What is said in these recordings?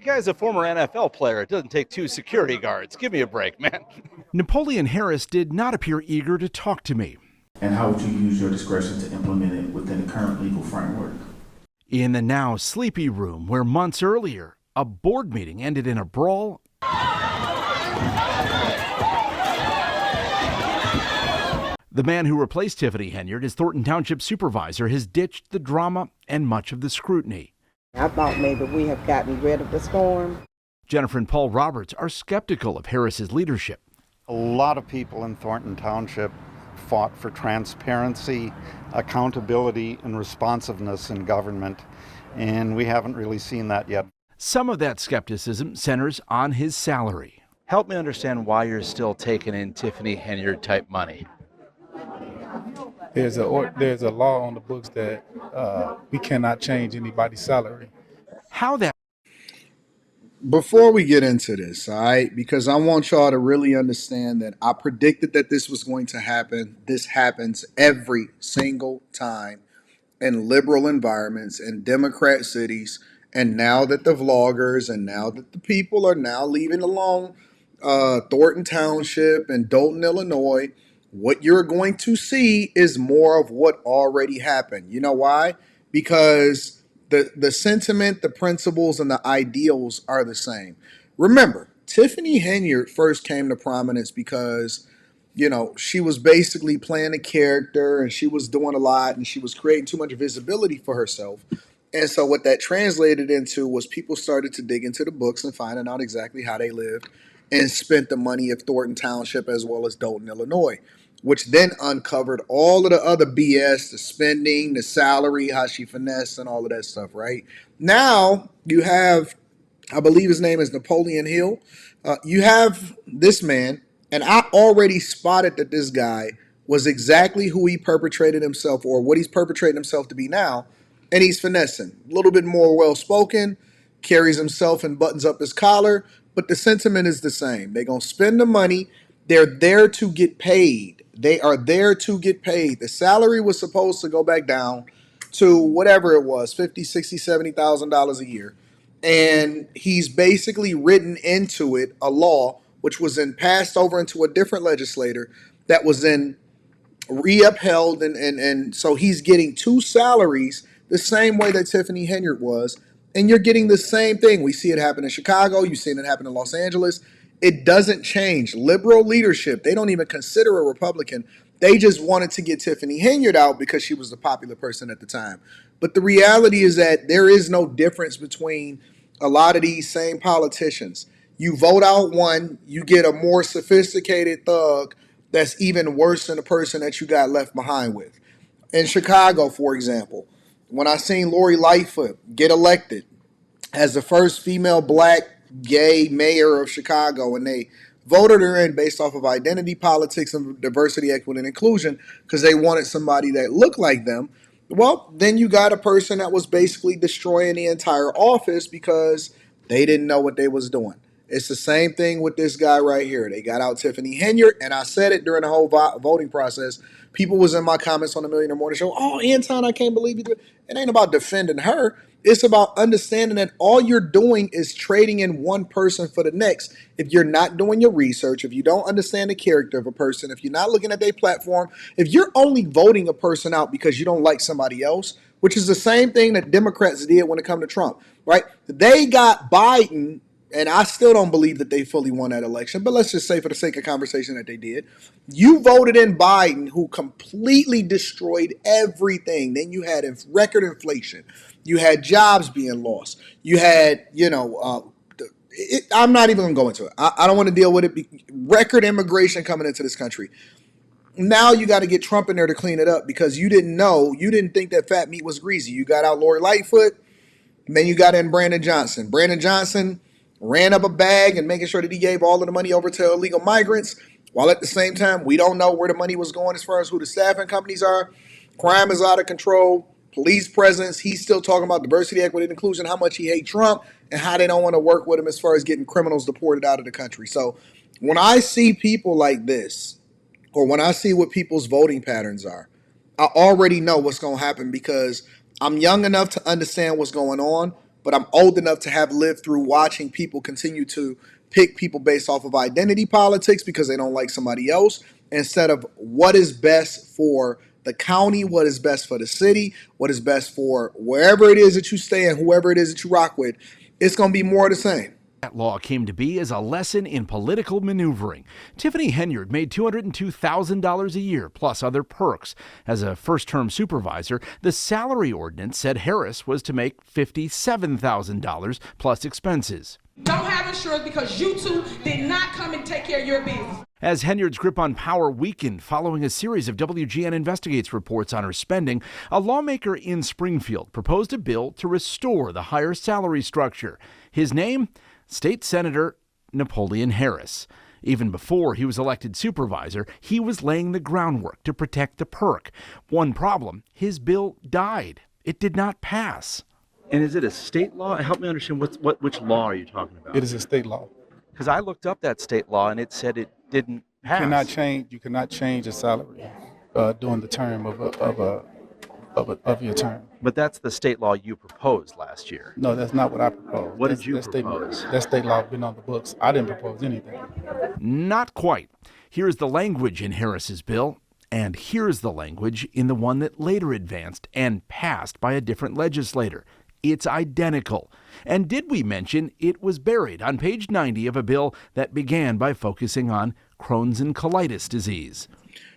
The guy's a former NFL player. It doesn't take two security guards. Give me a break, man. Napoleon Harris did not appear eager to talk to me. And how would you use your discretion to implement it within the current legal framework? In the now sleepy room where months earlier, a board meeting ended in a brawl, the man who replaced Tiffany Henyard as Thornton Township supervisor has ditched the drama and much of the scrutiny. I thought maybe we have gotten rid of the storm. Jennifer and Paul Roberts are skeptical of Harris's leadership. A lot of people in Thornton Township fought for transparency, accountability, and responsiveness in government, and we haven't really seen that yet. Some of that skepticism centers on his salary. Help me understand why you're still taking in Tiffany Henyard type money. There's a law on the books that we cannot change anybody's salary. How that Before we get into this, all right, because I want y'all to really understand that I predicted that this was going to happen. This happens every single time in liberal environments in Democrat cities. And now that the vloggers and now that the people are now leaving alone Thornton Township and Dolton, Illinois, what you're going to see is more of what already happened. You know why? Because the sentiment, the principles, and the ideals are the same. Remember, Tiffany Henyard first came to prominence because, you know, she was basically playing a character and she was doing a lot and she was creating too much visibility for herself. And so what that translated into was people started to dig into the books and finding out exactly how they lived and spent the money of Thornton Township as well as Dolton, Illinois, which then uncovered all of the other BS, the spending, the salary, how she finessed, and all of that stuff, right? Now you have, I believe his name is Napoleon Hill. You have this man, and I already spotted that this guy was exactly who he perpetrated himself or what he's perpetrating himself to be now, and he's finessing. A little bit more well-spoken, carries himself and buttons up his collar, but the sentiment is the same. They're going to spend the money. They're there to get paid. They are there to get paid. The salary was supposed to go back down to whatever it was, $50,000, $60,000, $70,000 a year. And he's basically written into it a law which was then passed over into a different legislator that was then re-upheld. And so he's getting two salaries the same way that Tiffany Henyard was. And you're getting the same thing. We see it happen in Chicago. You've seen it happen in Los Angeles. It doesn't change. Liberal leadership, they don't even consider a Republican. They just wanted to get Tiffany Henyard out because she was the popular person at the time. But the reality is that there is no difference between a lot of these same politicians. You vote out one, you get a more sophisticated thug that's even worse than the person that you got left behind with. In Chicago, for example, when I seen Lori Lightfoot get elected as the first female black gay mayor of Chicago, and they voted her in based off of identity politics and diversity, equity, and inclusion because they wanted somebody that looked like them. Well, then you got a person that was basically destroying the entire office because they didn't know what they was doing. It's the same thing with this guy right here. They got out Tiffany Henyard, and I said it during the whole voting process. People was in my comments on the Millionaire Morning Show, oh, Anton, I can't believe you did. It ain't about defending her. It's about understanding that all you're doing is trading in one person for the next. If you're not doing your research, if you don't understand the character of a person, if you're not looking at their platform, if you're only voting a person out because you don't like somebody else, which is the same thing that Democrats did when it comes to Trump, right? They got Biden, and I still don't believe that they fully won that election, but let's just say for the sake of conversation that they did. You voted in Biden, who completely destroyed everything. Then you had record inflation. You had jobs being lost. You had, I'm not even going to go into it. I don't want to deal with it. Record immigration coming into this country. Now you got to get Trump in there to clean it up because you didn't think that fat meat was greasy. You got out Lori Lightfoot, and then you got in Brandon Johnson. Brandon Johnson ran up a bag and making sure that he gave all of the money over to illegal migrants, while at the same time, we don't know where the money was going as far as who the staffing companies are. Crime is out of control. Police presence. He's still talking about diversity, equity, and inclusion, how much he hates Trump, and how they don't want to work with him as far as getting criminals deported out of the country. So when I see people like this, or when I see what people's voting patterns are, I already know what's going to happen because I'm young enough to understand what's going on, but I'm old enough to have lived through watching people continue to pick people based off of identity politics because they don't like somebody else, instead of what is best for the county, what is best for the city, what is best for wherever it is that you stay and whoever it is that you rock with. It's going to be more of the same. That law came to be as a lesson in political maneuvering. Tiffany Henyard made $202,000 a year, plus other perks. As a first-term supervisor, the salary ordinance said Harris was to make $57,000 plus expenses. Don't have insurance because you two did not come and take care of your business. As Henyard's grip on power weakened following a series of WGN Investigates reports on her spending, a lawmaker in Springfield proposed a bill to restore the higher salary structure. His name? State Senator Napoleon Harris. Even before he was elected supervisor, he was laying the groundwork to protect the perk. One problem, his bill died. It did not pass. And is it a state law? Help me understand which law are you talking about? It is a state law. Because I looked up that state law and it said it didn't pass. You cannot change a salary during the term of your term. But that's the state law you proposed last year. No, that's not what I proposed. What did you propose? That state law has been on the books. I didn't propose anything. Not quite. Here's the language in Harris's bill, and here's the language in the one that later advanced and passed by a different legislator. It's identical. And did we mention it was buried on page 90 of a bill that began by focusing on Crohn's and colitis disease?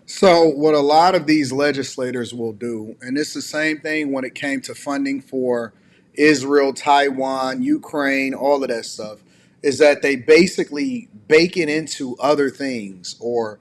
So what a lot of these legislators will do, and it's the same thing when it came to funding for Israel, Taiwan, Ukraine, all of that stuff, is that they basically bake it into other things, or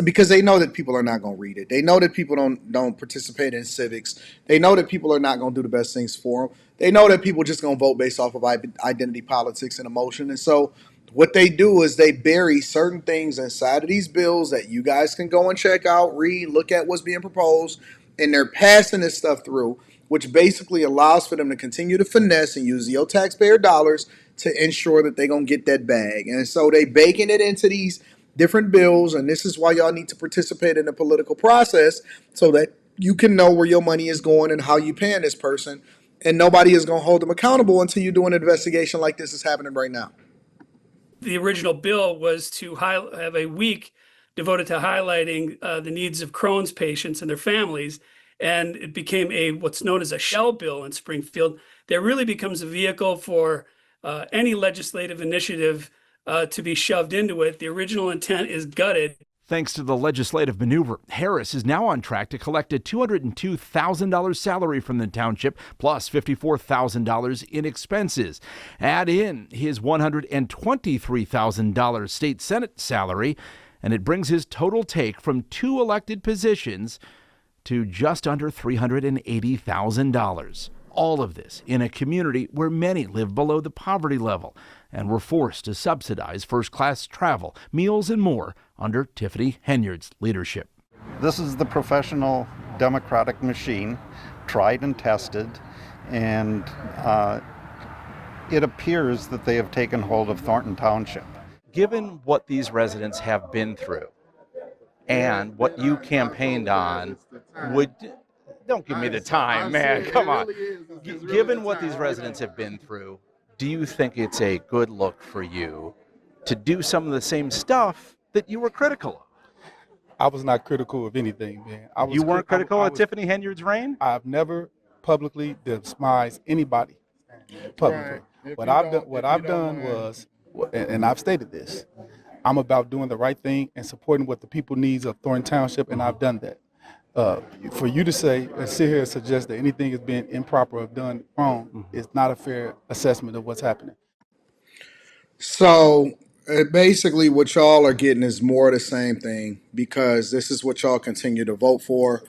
because they know that people are not going to read it. They know that people don't participate in civics. They know that people are not going to do the best things for them. They know that people are just going to vote based off of identity politics and emotion. And so what they do is they bury certain things inside of these bills that you guys can go and check out, read, look at what's being proposed, and they're passing this stuff through, which basically allows for them to continue to finesse and use your taxpayer dollars to ensure that they're going to get that bag. And so they baking it into these different bills, and this is why y'all need to participate in the political process so that you can know where your money is going and how you paying this person, and nobody is going to hold them accountable until you do an investigation like this is happening right now. The original bill was to have a week devoted to highlighting the needs of Crohn's patients and their families, and it became what's known as a shell bill in Springfield that really becomes a vehicle for any legislative initiative to be shoved into it. The original intent is gutted. Thanks to the legislative maneuver, Harris is now on track to collect a $202,000 salary from the township, plus $54,000 in expenses. Add in his $123,000 state Senate salary, and it brings his total take from 2 elected positions to just under $380,000. All of this in a community where many live below the poverty level and were forced to subsidize first-class travel, meals, and more under Tiffany Henyard's leadership. This is the professional democratic machine, tried and tested, and it appears that they have taken hold of Thornton Township. Given what these residents have been through and what you campaigned on, don't give me the time, man. Come on. Given what these residents have been through, do you think it's a good look for you to do some of the same stuff that you were critical of? I was not critical of anything, man. You weren't critical of Tiffany Henyard's reign? I've never publicly despised anybody publicly. What I've done was, and I've stated this, I'm about doing the right thing and supporting what the people needs of Thornton Township, and I've done that. For you to say and sit here and suggest that anything has been improper or done wrong is not a fair assessment of what's happening. So basically what y'all are getting is more of the same thing, because this is what y'all continue to vote for.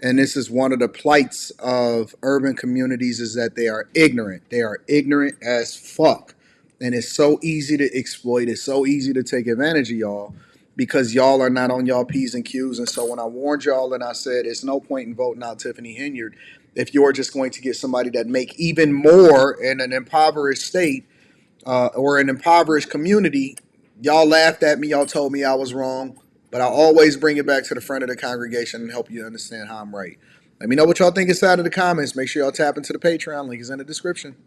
And this is one of the plights of urban communities, is that they are ignorant. They are ignorant as fuck. And it's so easy to exploit. It's so easy to take advantage of y'all, because y'all are not on y'all P's and Q's. And so when I warned y'all and I said it's no point in voting out Tiffany Henyard if you're just going to get somebody that make even more in an impoverished state or an impoverished community, y'all laughed at me. Y'all told me I was wrong. But I always bring it back to the front of the congregation and help you understand how I'm right. Let me know what y'all think inside of the comments. Make sure y'all tap into the Patreon. Link is in the description.